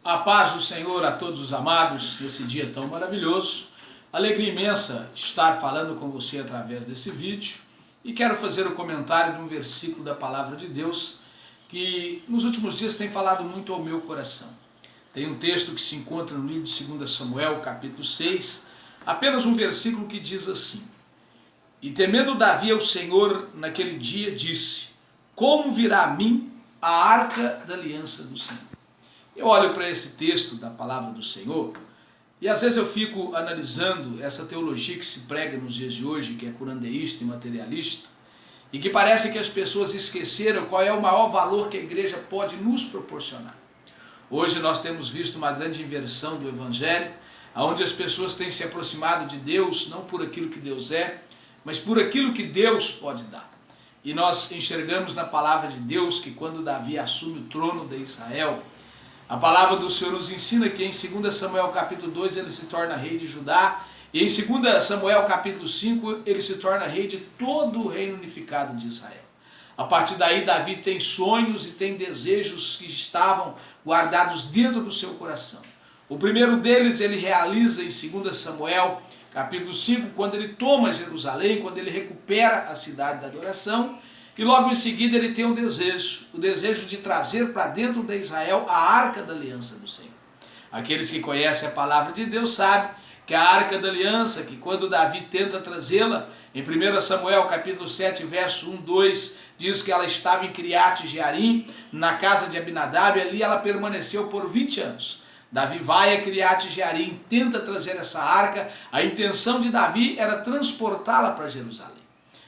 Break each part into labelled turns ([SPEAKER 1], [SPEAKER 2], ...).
[SPEAKER 1] A paz do Senhor a todos os amados, nesse dia tão maravilhoso. Alegria imensa estar falando com você através desse vídeo. E quero fazer o comentário de um versículo da Palavra de Deus que nos últimos dias tem falado muito ao meu coração. Tem um texto que se encontra no livro de 2 Samuel, capítulo 6, apenas um versículo que diz assim: E temendo Davi ao Senhor naquele dia, disse: Como virá a mim a arca da aliança do Senhor? Eu olho para esse texto da palavra do Senhor e às vezes eu fico analisando essa teologia que se prega nos dias de hoje, que é curandeísta e materialista, e que parece que as pessoas esqueceram qual é o maior valor que a igreja pode nos proporcionar. Hoje nós temos visto uma grande inversão do evangelho, onde as pessoas têm se aproximado de Deus, não por aquilo que Deus é, mas por aquilo que Deus pode dar. E nós enxergamos na palavra de Deus que quando Davi assume o trono de Israel, a palavra do Senhor nos ensina que em 2 Samuel capítulo 2 ele se torna rei de Judá, e em 2 Samuel capítulo 5 ele se torna rei de todo o reino unificado de Israel. A partir daí Davi tem sonhos e tem desejos que estavam guardados dentro do seu coração. O primeiro deles ele realiza em 2 Samuel capítulo 5, quando ele toma Jerusalém, quando ele recupera a cidade da adoração. E logo em seguida ele tem o desejo de trazer para dentro de Israel a arca da aliança do Senhor. Aqueles que conhecem a palavra de Deus sabem que a arca da aliança, que quando Davi tenta trazê-la, em 1 Samuel capítulo 7, verso 1, 2, diz que ela estava em Criate Jearim, na casa de Abinadab, e ali ela permaneceu por 20 anos. Davi vai a Criate Jearim, tenta trazer essa arca, a intenção de Davi era transportá-la para Jerusalém.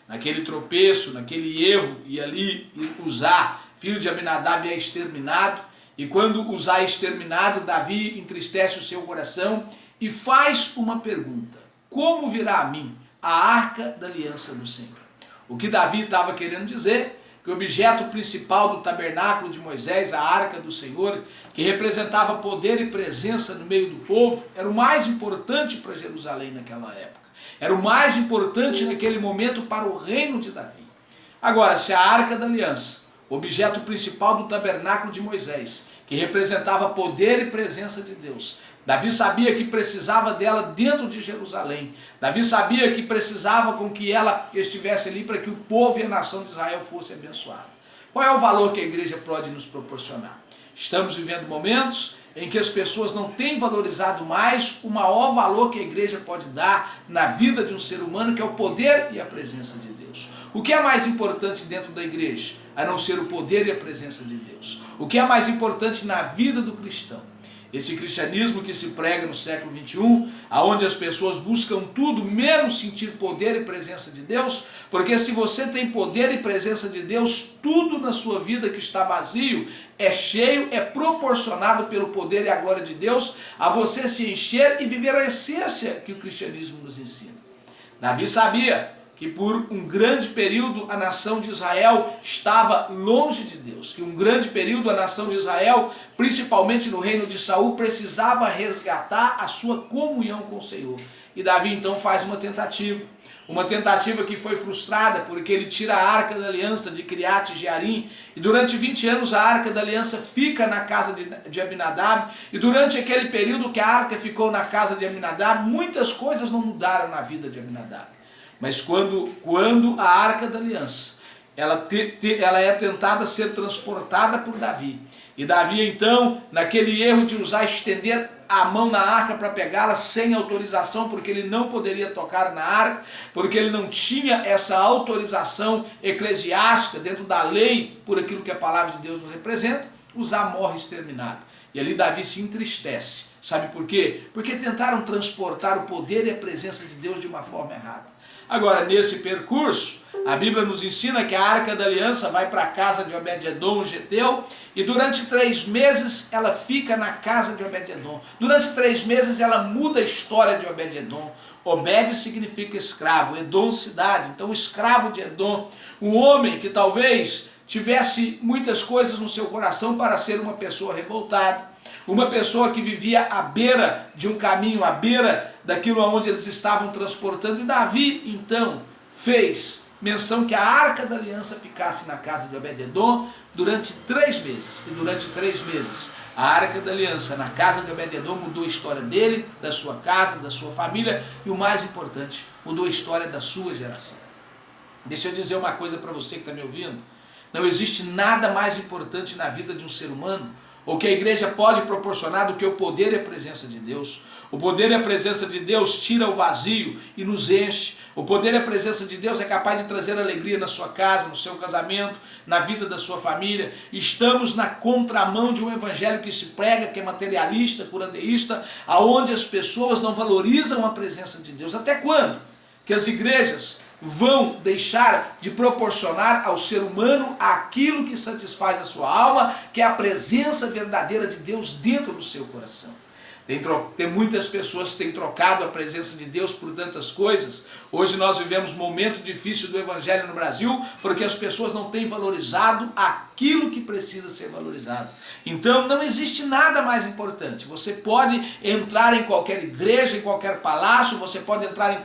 [SPEAKER 1] Naquele tropeço, naquele erro, e ali Uzá, filho de Abinadab, é exterminado. E quando Uzá é exterminado, Davi entristece o seu coração e faz uma pergunta: como virá a mim a arca da aliança do Senhor? O que Davi estava querendo dizer? Que o objeto principal do tabernáculo de Moisés, a arca do Senhor, que representava poder e presença no meio do povo, era o mais importante para Jerusalém naquela época. Era o mais importante naquele momento para o reino de Davi. Agora, se a arca da aliança, o objeto principal do tabernáculo de Moisés, que representava poder e presença de Deus, Davi sabia que precisava dela dentro de Jerusalém. Davi sabia que precisava com que ela estivesse ali para que o povo e a nação de Israel fosse abençoada. Qual é o valor que a igreja pode nos proporcionar? Estamos vivendo momentos em que as pessoas não têm valorizado mais o maior valor que a igreja pode dar na vida de um ser humano, que é o poder e a presença de Deus. O que é mais importante dentro da igreja, a não ser o poder e a presença de Deus? O que é mais importante na vida do cristão? Esse cristianismo que se prega no século XXI, onde as pessoas buscam tudo menos sentir poder e presença de Deus, porque se você tem poder e presença de Deus, tudo na sua vida que está vazio é cheio, é proporcionado pelo poder e a glória de Deus a você se encher e viver a essência que o cristianismo nos ensina. Davi sabia que por um grande período a nação de Israel estava longe de Deus, que um grande período a nação de Israel, principalmente no reino de Saul, precisava resgatar a sua comunhão com o Senhor. E Davi então faz uma tentativa que foi frustrada, porque ele tira a arca da aliança de Criate Jearim, e durante 20 anos a arca da aliança fica na casa de Abinadab, e durante aquele período que a arca ficou na casa de Abinadab, muitas coisas não mudaram na vida de Abinadab. Mas quando a arca da aliança, ela é tentada ser transportada por Davi, e Davi então, naquele erro de usar, estender a mão na arca para pegá-la sem autorização, porque ele não poderia tocar na arca, porque ele não tinha essa autorização eclesiástica dentro da lei, por aquilo que a palavra de Deus nos representa, Uzá morre exterminado. E ali Davi se entristece. Sabe por quê? Porque tentaram transportar o poder e a presença de Deus de uma forma errada. Agora, nesse percurso, a Bíblia nos ensina que a arca da aliança vai para a casa de Obed-edom, o geteu, e durante 3 meses ela fica na casa de Obed-edom. Durante 3 meses ela muda a história de Obed-edom. Obed significa escravo, Edom cidade, então escravo de Edom, um homem que talvez tivesse muitas coisas no seu coração para ser uma pessoa revoltada, uma pessoa que vivia à beira de um caminho, à beira daquilo aonde eles estavam transportando. E Davi, então, fez menção que a arca da aliança ficasse na casa de Obed-edom durante 3 meses. E durante 3 meses, A Arca da Aliança na casa de Obed-Edom mudou a história dele, da sua casa, da sua família e o mais importante, mudou a história da sua geração. Deixa eu dizer uma coisa para você que está me ouvindo. Não existe nada mais importante na vida de um ser humano, ou que a igreja pode proporcionar, do que o poder e a presença de Deus. O poder e a presença de Deus tira o vazio e nos enche. O poder e a presença de Deus é capaz de trazer alegria na sua casa, no seu casamento, na vida da sua família. Estamos na contramão de um evangelho que se prega, que é materialista, curandeísta, aonde as pessoas não valorizam a presença de Deus. Até quando que as igrejas vão deixar de proporcionar ao ser humano aquilo que satisfaz a sua alma, que é a presença verdadeira de Deus dentro do seu coração? Tem muitas pessoas que têm trocado a presença de Deus por tantas coisas. Hoje nós vivemos um momento difícil do evangelho no Brasil, porque as pessoas não têm valorizado aquilo que precisa ser valorizado. Então não existe nada mais importante. Você pode entrar em qualquer igreja, em qualquer palácio, você pode entrar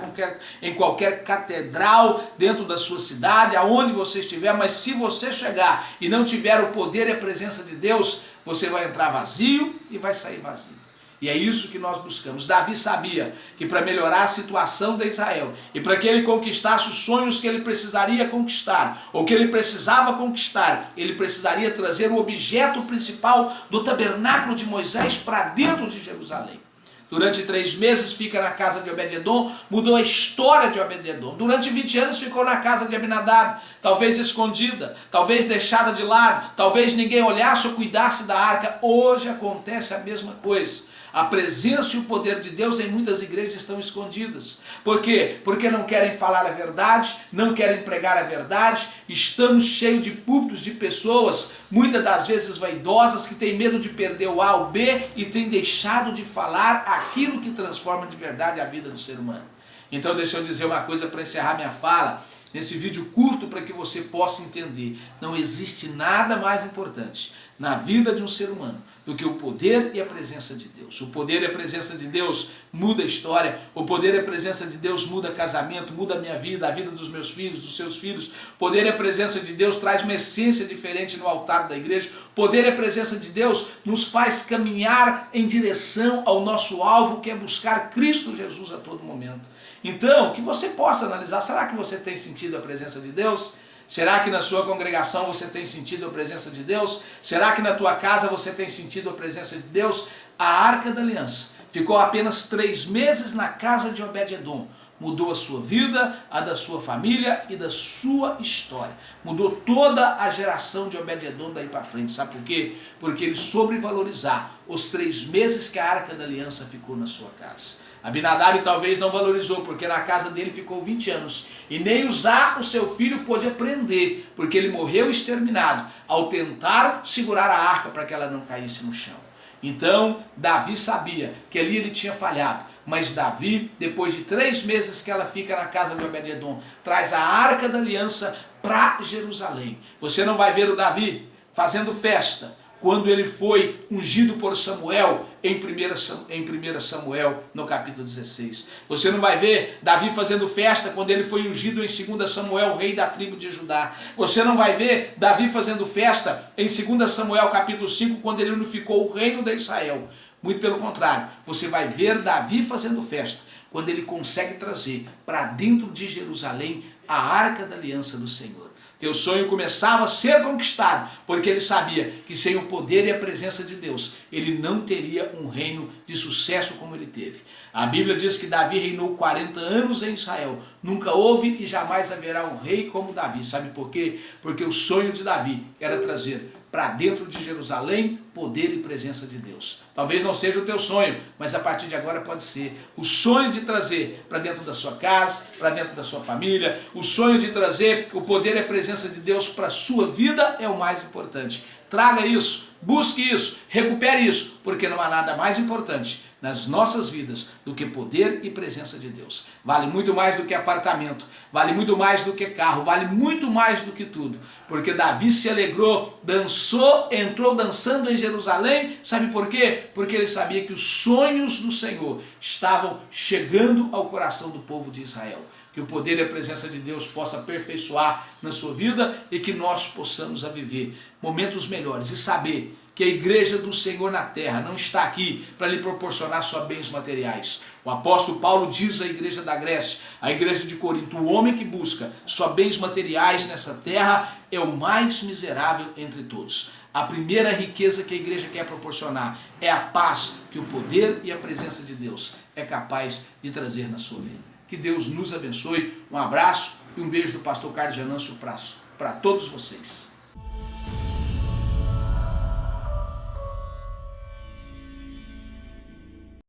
[SPEAKER 1] em qualquer catedral dentro da sua cidade, aonde você estiver, mas se você chegar e não tiver o poder e a presença de Deus, você vai entrar vazio e vai sair vazio. E é isso que nós buscamos. Davi sabia que para melhorar a situação de Israel e para que ele conquistasse os sonhos que ele precisaria conquistar, ou que ele precisava conquistar, ele precisaria trazer o objeto principal do tabernáculo de Moisés para dentro de Jerusalém. Durante 3 meses fica na casa de Obed-Edom, mudou a história de Obed-Edom. Durante 20 anos ficou na casa de Abinadab, talvez escondida, talvez deixada de lado, talvez ninguém olhasse ou cuidasse da arca. Hoje acontece a mesma coisa. A presença e o poder de Deus em muitas igrejas estão escondidas. Por quê? Porque não querem falar a verdade, não querem pregar a verdade. Estamos cheios de púlpitos de pessoas, muitas das vezes vaidosas, que têm medo de perder o A ou B e têm deixado de falar aquilo que transforma de verdade a vida do ser humano. Então deixa eu dizer uma coisa para encerrar minha fala, nesse vídeo curto, para que você possa entender. Não existe nada mais importante na vida de um ser humano do que o poder e a presença de Deus. O poder e a presença de Deus muda a história. O poder e a presença de Deus muda casamento, muda a minha vida, a vida dos meus filhos, dos seus filhos. O poder e a presença de Deus traz uma essência diferente no altar da igreja. O poder e a presença de Deus nos faz caminhar em direção ao nosso alvo, que é buscar Cristo Jesus a todo momento. Então, que você possa analisar, será que você tem sentido a presença de Deus? Será que na sua congregação você tem sentido a presença de Deus? Será que na tua casa você tem sentido a presença de Deus? A Arca da Aliança ficou apenas 3 meses na casa de Obed-Edom. Mudou a sua vida, a da sua família e da sua história. Mudou toda a geração de Obed-Edom daí para frente. Sabe por quê? Porque ele soube valorizar os 3 meses que a Arca da Aliança ficou na sua casa. Abinadab talvez não valorizou, porque na casa dele ficou 20 anos. E nem Uzá, o seu filho, pôde aprender, porque ele morreu exterminado ao tentar segurar a arca para que ela não caísse no chão. Então, Davi sabia que ali ele tinha falhado. Mas Davi, depois de 3 meses que ela fica na casa de Obed-Edom, traz a Arca da Aliança para Jerusalém. Você não vai ver o Davi fazendo festa quando ele foi ungido por Samuel em 1 Samuel, no capítulo 16. Você não vai ver Davi fazendo festa quando ele foi ungido em 2 Samuel, rei da tribo de Judá. Você não vai ver Davi fazendo festa em 2 Samuel, capítulo 5, quando ele unificou o reino de Israel. Muito pelo contrário, você vai ver Davi fazendo festa quando ele consegue trazer para dentro de Jerusalém a Arca da Aliança do Senhor. Teu sonho começava a ser conquistado, porque ele sabia que sem o poder e a presença de Deus, ele não teria um reino de sucesso como ele teve. A Bíblia diz que Davi reinou 40 anos em Israel. Nunca houve e jamais haverá um rei como Davi. Sabe por quê? Porque o sonho de Davi era trazer para dentro de Jerusalém poder e presença de Deus. Talvez não seja o teu sonho, mas a partir de agora pode ser. O sonho de trazer para dentro da sua casa, para dentro da sua família, o sonho de trazer o poder e a presença de Deus para a sua vida é o mais importante. Traga isso, busque isso, recupere isso, porque não há nada mais importante nas nossas vidas do que poder e presença de Deus. Vale muito mais do que apartamento, vale muito mais do que carro, vale muito mais do que tudo, porque Davi se alegrou, dançou, entrou dançando em Jerusalém. Sabe por quê? Porque ele sabia que os sonhos do Senhor estavam chegando ao coração do povo de Israel. Que o poder e a presença de Deus possa aperfeiçoar na sua vida e que nós possamos a viver momentos melhores e saber que a igreja do Senhor na terra não está aqui para lhe proporcionar só bens materiais. O apóstolo Paulo diz à igreja da Grécia, à igreja de Corinto: o homem que busca só bens materiais nessa terra é o mais miserável entre todos. A primeira riqueza que a igreja quer proporcionar é a paz que o poder e a presença de Deus é capaz de trazer na sua vida. Que Deus nos abençoe. Um abraço e um beijo do pastor Carlos Janâncio para todos vocês.